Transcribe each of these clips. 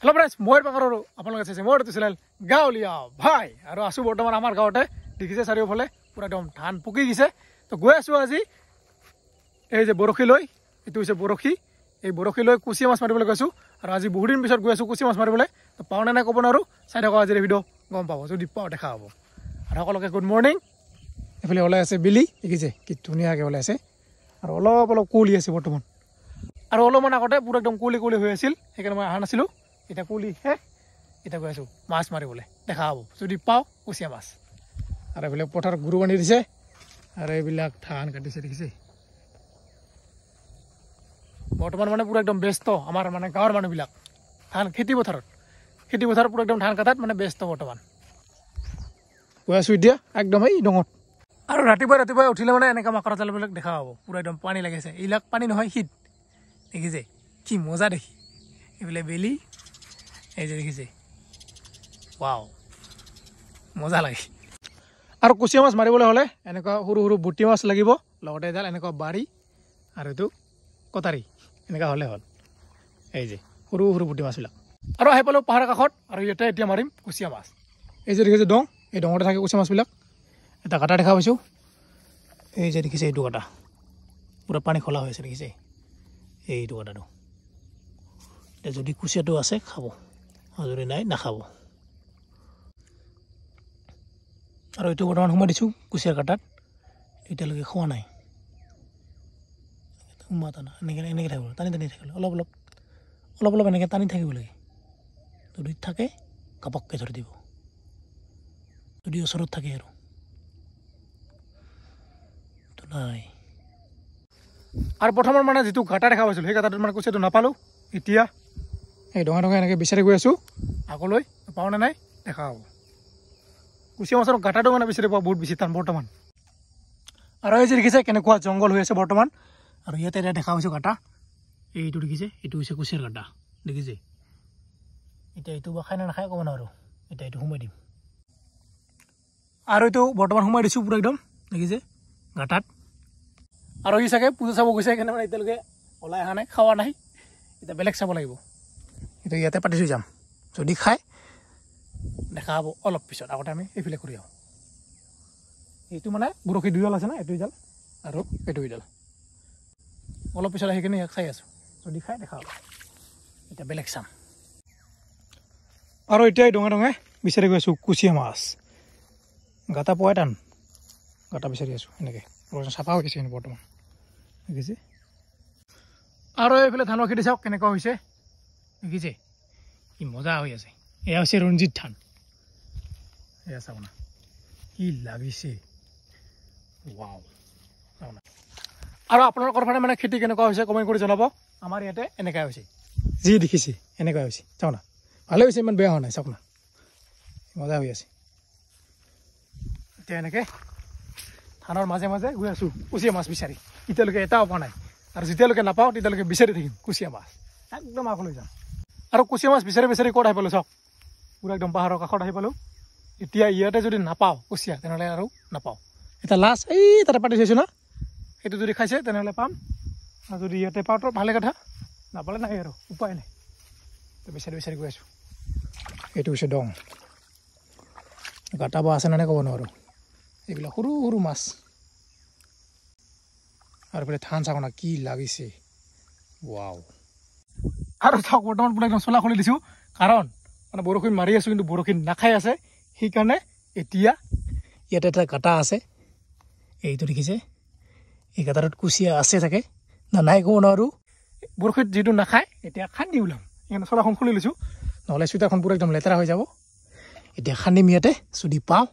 hello friends মই পাকৰৰ আপোনালোকে চাইছে মোৰ চেনেল গাঁৱলীয়া ভাই আৰু আছো বৰ্তমান আমাৰ গাঁৱতে দেখিছে চাৰিওফালে পুৰা একদম ধান পকি গৈছে তো গৈ আছো আজি এই যে বৰশী লৈ এটো হৈছে বৰশী এই বৰশী লৈ কুচিয়া মাছ মাৰিবলৈ গৈছো আৰু আজি বহুত দিন পিছত গৈ আছো কুচিয়া মাছ মাৰিবলৈ তো পাওনে নাই ক'ব নোৱাৰো চাই থাকক আজিৰ ভিডিঅ' গম পাব যদি পাও দেখা হ'ব আৰু সকলোকে গুড মৰ্নিং এফালে ওলাই আছে বিলি দেখিছে কি ধুনীয়াকৈ ওলাই আছে আৰু অলপ অলপ কুলি আছে বৰ্তমান আৰু অলপমান আগতে পুৰা একদম কুলি কুলি হৈ আছিল সেইকাৰণে মই অহা নাছিলোঁ এটা কুলি হে এটা গৈ আছো মাছ মাৰিবলৈ দেখা হ'ব যদি পাও কুচিয়া মাছ আৰু এইবিলাক পথাৰত গুৰু বান্ধি দিছে আৰু এইবিলাক ধান কাটিছে দেখিছে বৰ্তমান মানে পুৰা একদম ব্যস্ত আমাৰ মানে গাঁৱৰ মানুহবিলাক ধান খেতি পথাৰত পুৰা একদম ধান কাটাত মানে ব্যস্ত বৰ্তমান গৈ আছো এতিয়া একদম এই ডঙত আৰু ৰাতিপুৱা উঠিলে মানে এনেকুৱা মাকৰা জালবিলাক দেখা হ'ব পুৰা একদম পানী লাগিছে এইবিলাক পানী নহয় শীত দেখিছে কি মজা দেখি এইফালে বেলি এই যে দেখিছে ৱাও মজা লাগে আৰু কুচিয়া মাছ মাৰিবলৈ হ'লে এনেকুৱা সৰু সৰু বুটি মাছ লাগিব লগতে এডাল এনেকুৱা বাৰী আৰু এইটো কটাৰী এনেকুৱা হ'লে হ'ল এই যে সৰু সৰু বুটি মাছবিলাক আৰু আহি পালোঁ পাহাৰৰ কাষত আৰু ইয়াতে এতিয়া মাৰিম কুচিয়া মাছ এই যে দেখিছে ডং এই ডঙতে থাকে কুচিয়া মাছবিলাক এটা কাটা দেখা পাইছোঁ এই যে দেখিছে এইটো কাটা পুৰা পানী খোলা হৈ আছে দেখিছে এইটো কাটাটো এতিয়া যদি কুচিয়াটো আছে খাব আৰু যদি নাই নাখাব আৰু এইটো বৰ্তমান সোমাই দিছোঁ কুচিয়াৰ কাটাত এতিয়ালৈকে খোৱা নাই সোমাতা না এনেকৈ থাকিব টানি থাকিব অলপ এনেকৈ টানি থাকিব লাগে যদি থাকে কাপককৈ ধৰি দিব যদি ওচৰত থাকে আৰু নাই আৰু প্ৰথমৰ মানে যিটো গাঁটা দেখা পাইছিলোঁ সেই গাঁটাটোত মানে কুচিয়াটো নাপালোঁ এতিয়া এই ডঙা এনেকৈ বিচাৰি গৈ আছোঁ আগলৈ পাওঁনে নাই দেখা হ'ব কুচিয়া মাছৰ গাঁটাটো মানে বিচাৰি পোৱা বহুত বেছি টান বৰ্তমান আৰু এই যে দেখিছে কেনেকুৱা জংঘল হৈ আছে বৰ্তমান আৰু ইয়াতে এতিয়া দেখা পাইছোঁ গাঁটা এইটো দেখিছে এইটো হৈছে কুচিয়াৰ গাঁটা দেখিছে এতিয়া এইটো বা খাই নে নাখায় ক'ব নোৱাৰোঁ এতিয়া এইটো সোমাই দিম আৰু এইটো বৰ্তমান সোমাই দিছোঁ পুৰা একদম দেখিছে গাঁটাত আৰু ই চাগে পূজা চাব গৈছে সেইকাৰণে মানে এতিয়ালৈকে ওলাই অহা নাই খোৱা নাই এতিয়া বেলেগ চাব লাগিব এতিয়া ইয়াতে পাতি থৈ যাম যদি খাই দেখা হ'ব অলপ পিছত আগতে আমি এইফালে কৰি আহোঁ এইটো মানে বৰশী দুইডাল আছে না এইটো এডাল আৰু এইটো এডাল অলপ পিছত আহি কিনে ইয়াক চাই আছোঁ যদি খাই দেখা হ'ব এতিয়া বেলেগ চাম আৰু এতিয়া ডঙে বিচাৰি গৈ আছোঁ কুচিয়া মাছ গাঁটা পোৱাই টান গাঁটা বিচাৰি আছোঁ এনেকৈ চাফা হৈ গৈছে বৰ্তমান দেখিছে আৰু এইফালে ধানৰ খেতি চাওক কেনেকুৱা হৈছে দেখিছে কি মজা হৈ আছে এয়া হৈছে ৰঞ্জিত ধান এয়া চাওক না কি লাগিছে ৱাও চাওক না আৰু আপোনালোকৰ ফালে মানে খেতি কেনেকুৱা হৈছে কমেণ্ট কৰি জনাব আমাৰ ইয়াতে এনেকুৱা হৈছে যি দেখিছে এনেকুৱা হৈছে চাওক না ভালে হৈছে ইমান বেয়া হোৱা নাই চাওক না মজা হৈ আছে এতিয়া এনেকৈ ধানৰ মাজে মাজে গৈ আছোঁ কুচিয়া মাছ বিচাৰি এতিয়ালৈকে এটাও পোৱা নাই আৰু যেতিয়ালৈকে নাপাওঁ তেতিয়ালৈকে বিচাৰি থাকিম কুচিয়া মাছ একদম আগলৈ যাম আৰু কুচিয়া মাছ বিচাৰি ক'ত আহি পালোঁ চাওক পুৰা একদম পাহাৰৰ কাষত আহি পালোঁ এতিয়া ইয়াতে যদি নাপাওঁ কুচিয়া তেনেহ'লে আৰু নাপাওঁ এতিয়া লাষ্ট এই তাতে পাতি থৈছোঁ না সেইটো যদি খাইছে তেনেহ'লে পাম আৰু যদি ইয়াতে পাওঁ তো ভালে কথা নাপালে নাই আৰু উপায় নাই বিচাৰি গৈ আছোঁ এইটো হৈছে ডং গাঁটা বা আছে নে ক'ব নোৱাৰোঁ এইবিলাক সৰু সৰু মাছ আৰু এইফালে ধান চাওক না কি লাগিছে ৱাও আৰু চাওক বৰ্তমান পুৰা একদম চোলা খুলি দিছোঁ কাৰণ মানে বৰশী মাৰি আছোঁ কিন্তু বৰশী নাখাই আছে সেইকাৰণে এতিয়া ইয়াতে এটা গাঁটা আছে এইটো দেখিছে এই গাঁটাটোত কুচিয়া আছে চাগে নাই ক'ব নোৱাৰোঁ বৰশীত যিটো নাখায় এতিয়া খান্দি ওলাম সেইকাৰণে চোলাখন খুলি লৈছোঁ নহ'লে চুইটাৰখন পুৰা একদম লেতেৰা হৈ যাব এতিয়া খান্দিম ইয়াতে যদি পাওঁ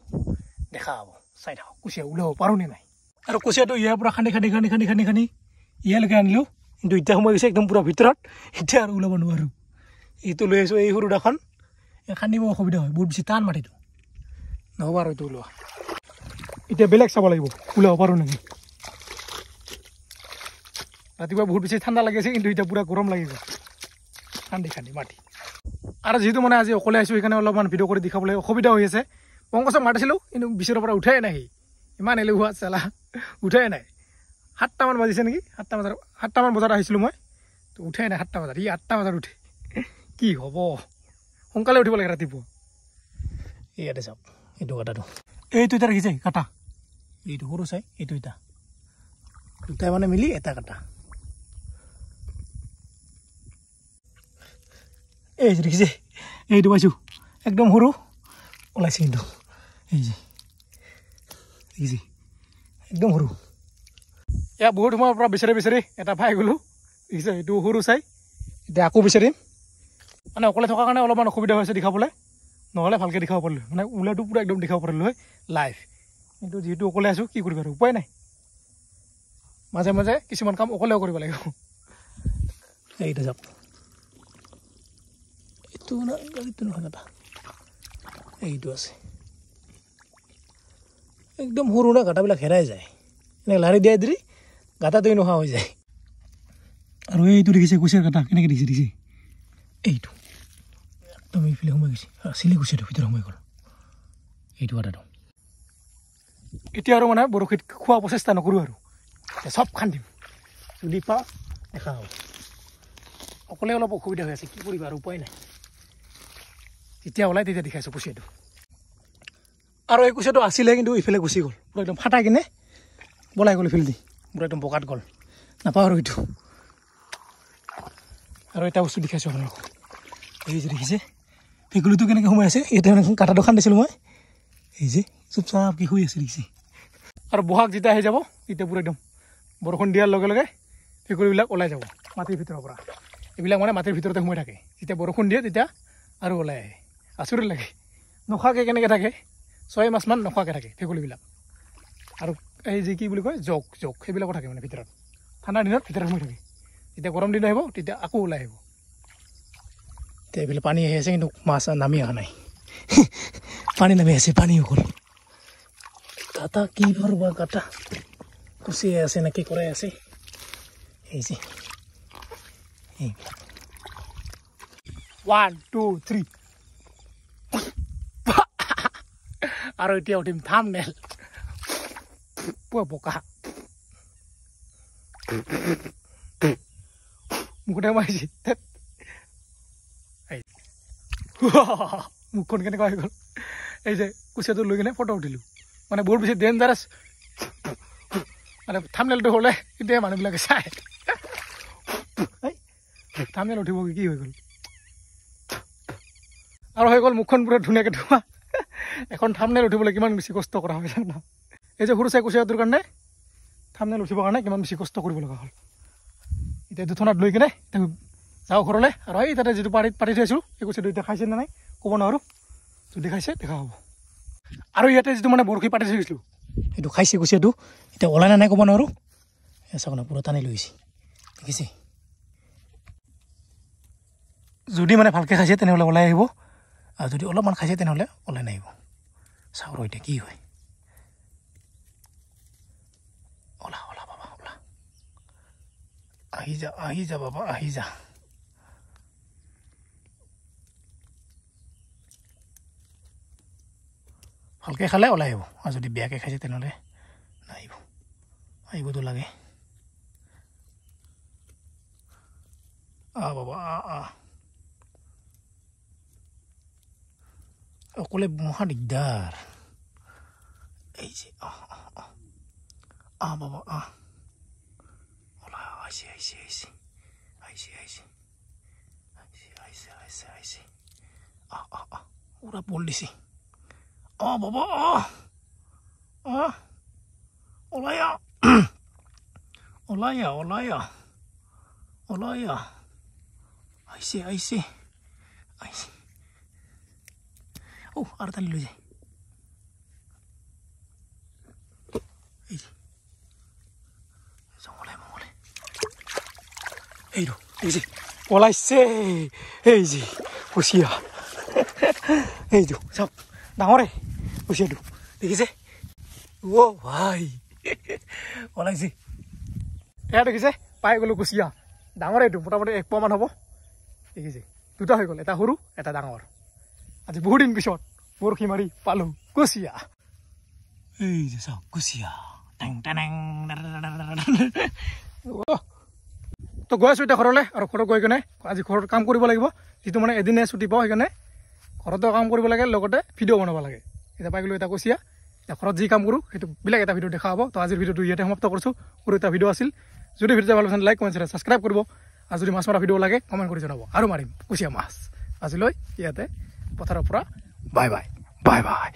দেখা হ'ব চাই থাকক কুচিয়া ওলাব পাৰোঁ নে নাই আৰু কুচিয়াটো ইয়াৰ পৰা খান্দি ইয়ালৈকে আনিলোঁ কিন্তু এতিয়া সোমাই গৈছে একদম পুৰা ভিতৰত এতিয়া আৰু ওলাব নোৱাৰোঁ এইটো লৈ আহিছোঁ এই সৰু দাখন খান্দিব অসুবিধা হয় বহুত বেছি টান মাটিটো নহ'ব আৰু এইটো ওলোৱা এতিয়া বেলেগ চাব লাগিব ওলাব পাৰোঁ নেকি ৰাতিপুৱা বহুত বেছি ঠাণ্ডা লাগি আছে কিন্তু এতিয়া পুৰা গৰম লাগি গ'ল খান্দি মাটি আৰু যিহেতু মানে আজি অকলে আহিছোঁ সেইকাৰণে অলপমান ভিডিঅ' কৰি দেখাবলৈ অসুবিধা হৈ আছে পংকজক মাতিছিলোঁ কিন্তু বিচনাৰ পৰা উঠাই নাই ইমান এলেহুৱা চালা উঠাই নাই 7টামান বাজিছে নেকি 7টামান বজাত আহিছিলোঁ মই তো উঠাই নাই 7টা বজাত 8টা বজাত উঠে কি হ'ব সোনকালে উঠিব লাগে ৰাতিপুৱা ইয়াতে চাওক এইটো কাটাটো এইটো এটা ৰাখিছে কাটা এইটো সৰু চাই এইটো এটা দুটাই মানে মিলি এটা কাটা এই যে দেখিছে এইটো পাইছোঁ একদম সৰু ওলাইছে কিন্তু এই যে দেখিছে একদম সৰু এয়া বহুত সময়ৰ পৰা বিচাৰি বিচাৰি এটা পাই গ'লোঁ দেখিছে এইটো সৰু চাই এতিয়া আকৌ বিচাৰিম মানে অকলে থকাৰ কাৰণে অলপমান অসুবিধা হৈছে দেখাবলৈ নহ'লে ভালকৈ দেখাব পাৰিলোঁ মানে ওলাইটো পূৰা একদম দেখাব পাৰিলোঁ হয় লাইভ কিন্তু যিহেতু অকলে আছোঁ কি কৰিবা আৰু উপায় নাই মাজে মাজে কিছুমান কাম অকলেও কৰিব লাগিব এইটো যাওক এইটো গাড়ীটো নহয় এটা এইটো আছে একদম সৰু না গাঁটাবিলাক হেৰাই যায় এনেকৈ লাৰি দিয়াই দি গাঁটাটো নোহোৱা হৈ যায় আৰু এইটো দেখিছে কুচিয়াৰ গাঁটা কেনেকৈ দেখিছে এইটো একদম এইফালে সোমাই গৈছে চিলি কুচিয়াটো ভিতৰত সোমাই গ'ল এইটো গাঁটাটো এতিয়া আৰু মানে বৰশীত খোৱা প্ৰচেষ্টা নকৰোঁ আৰু চব খান্দিম যদি পাওঁ দেখা হ'ব অকলে অলপ অসুবিধা হৈ আছে কি কৰিবা আৰু উপায় নাই যেতিয়া ওলাই তেতিয়া দেখাইছোঁ কুচিয়াটো আৰু এই কুচিয়াটো আছিলে কিন্তু ইফালে গুচি গ'ল পূৰা একদম ফাটাই কিনে বলাই গ'ল ইফালে দি পূৰা একদম বগাত গ'ল নাপাওঁ আৰু এইটো আৰু এটা বস্তু দেখাইছোঁ আপোনালোকক এই যে দেখিছে ভেকুলীটো কেনেকৈ সোমাই আছে ইয়াতে মানে কাটাটো খান্দিছিলোঁ মই এই যে চুপচাপকৈ শুই আছে দেখিছে আৰু বহাগ যেতিয়া আহি যাব তেতিয়া পূৰা একদম বৰষুণ দিয়াৰ লগে লগে ভেকুলীবিলাক ওলাই যাব মাটিৰ ভিতৰৰ পৰা এইবিলাক মানে মাটিৰ ভিতৰতে সোমাই থাকে যেতিয়া বৰষুণ দিয়ে তেতিয়া আৰু ওলাই আহে আচৰিত লাগে নোখোৱাকৈ কেনেকৈ থাকে 6 মাহমান নোখোৱাকৈ থাকে ভেকুলীবিলাক আৰু এই যে কি বুলি কয় জক সেইবিলাকো থাকে মানে ভিতৰত ঠাণ্ডাৰ দিনত ভিতৰত সোমাই থাকে যেতিয়া গৰম দিন আহিব তেতিয়া আকৌ ওলাই আহিব এতিয়া এইফালে পানী আহি আছে কিন্তু মাছ নামি অহা নাই পানী নামি আছে পানী অকল কাটা কি ভৰবা কাটা কুচিয়াই আছে নে কি কৰাই আছে এই যে 1 2 3 আৰু এতিয়া উঠিম থাম্বনেল পুৱা বোকা মুখতে মাৰিছে মুখখন কেনেকুৱা হৈ গ'ল এই যে কুচিয়াটো লৈ কিনে ফটো উঠিলোঁ মানে বহুত বেছি ডেঞ্জাৰাছ মানে থাম্বনেলটো হ'লে এতিয়া মানুহবিলাকে চাই থাম্বনেল উঠিব কি হৈ গ'ল আৰু হৈ গ'ল মুখখন পূৰা ধুনীয়াকৈ ধোৱা এখন থাম্বনেল উঠিবলৈ কিমান বেছি কষ্ট কৰা হয় জানা এই যে সৰু চাই কুচিয়াটোৰ কাৰণে থাম্বনেল উঠিবৰ কাৰণে কিমান বেছি কষ্ট কৰিব লগা হ'ল এতিয়া দুঠনাত লৈ কিনে যাওঁ ঘৰলৈ আৰু এই তাতে যিটো পাতি থৈছিলোঁ এই কুচিয়াটো এতিয়া খাইছে নে নাই ক'ব নোৱাৰোঁ যদি খাইছে দেখা হ'ব আৰু ইয়াতে যিটো মানে বৰশী পাতি থৈছিলোঁ সেইটো খাইছে কুচিয়াটো এতিয়া ওলাই নাই ক'ব নোৱাৰোঁ চাওক না পূৰা টানি লৈ গৈছে দেখিছে যদি মানে ভালকৈ খাইছে তেনেহ'লে ওলাই আহিব আৰু যদি অলপমান খাইছে তেনেহ'লে ওলাই নাহিব চাওঁ ৰ এতিয়া কি হয় ওলা বাবা ওলা আহি যা বাবা আহি যা ভালকৈ খালে ওলাই আহিব আৰু যদি বেয়াকৈ খাইছে তেনেহ'লে নাহিব আহিবতো লাগে বাবা অকলে মহা দিগদাৰ এই যে বাবা ওলা আহিছে পুৰা বল দিছে বাবা ওলাই আহিছে আৰু টানি লৈ যায় মঙলে এইটো এই যে ওলাইছে এই যে কুচিয়া এইটো চাওক ডাঙৰে কুচিয়াটো দেখিছে ভাই ওলাইছে এয়া দেখিছে পাই গ'লোঁ কুচিয়া ডাঙৰ এইটো মোটামুটি 1 পোৱামান হ'ব দেখিছে দুটা হৈ গ'ল এটা সৰু এটা ডাঙৰ আজি বহুত দিন পিছত বৰশী মাৰি পালোঁ কুচিয়া এই যে চাওক কুচিয়া তো গৈ আছোঁ এতিয়া ঘৰলৈ আৰু ঘৰত গৈ কিনে আজি ঘৰত কাম কৰিব লাগিব যিটো মানে এদিনে ছুটি পাওঁ সেইকাৰণে ঘৰতো কাম কৰিব লাগে লগতে ভিডিঅ' বনাব লাগে এতিয়া পাই গ'লোঁ এটা কুচিয়া এতিয়া ঘৰত যি কাম কৰোঁ সেইটো বেলেগ এটা ভিডিঅ' দেখা হ'ব তো আজিৰ ভিডিঅ'টো ইয়াতে সমাপ্ত কৰিছোঁ সৰু এটা ভিডিঅ' আছিল যদি ভিডিঅ'টো ভাল লাগিছে লাইক কমেণ্ট ছাবস্ক্ৰাইব কৰিব আৰু যদি মাছ মৰা ভিডিঅ' লাগে কমেণ্ট কৰি জনাব আৰু মাৰিম কুচিয়া মাছ আজিলৈ ইয়াতে পথাৰৰ পৰা বাই বাই বাই বাই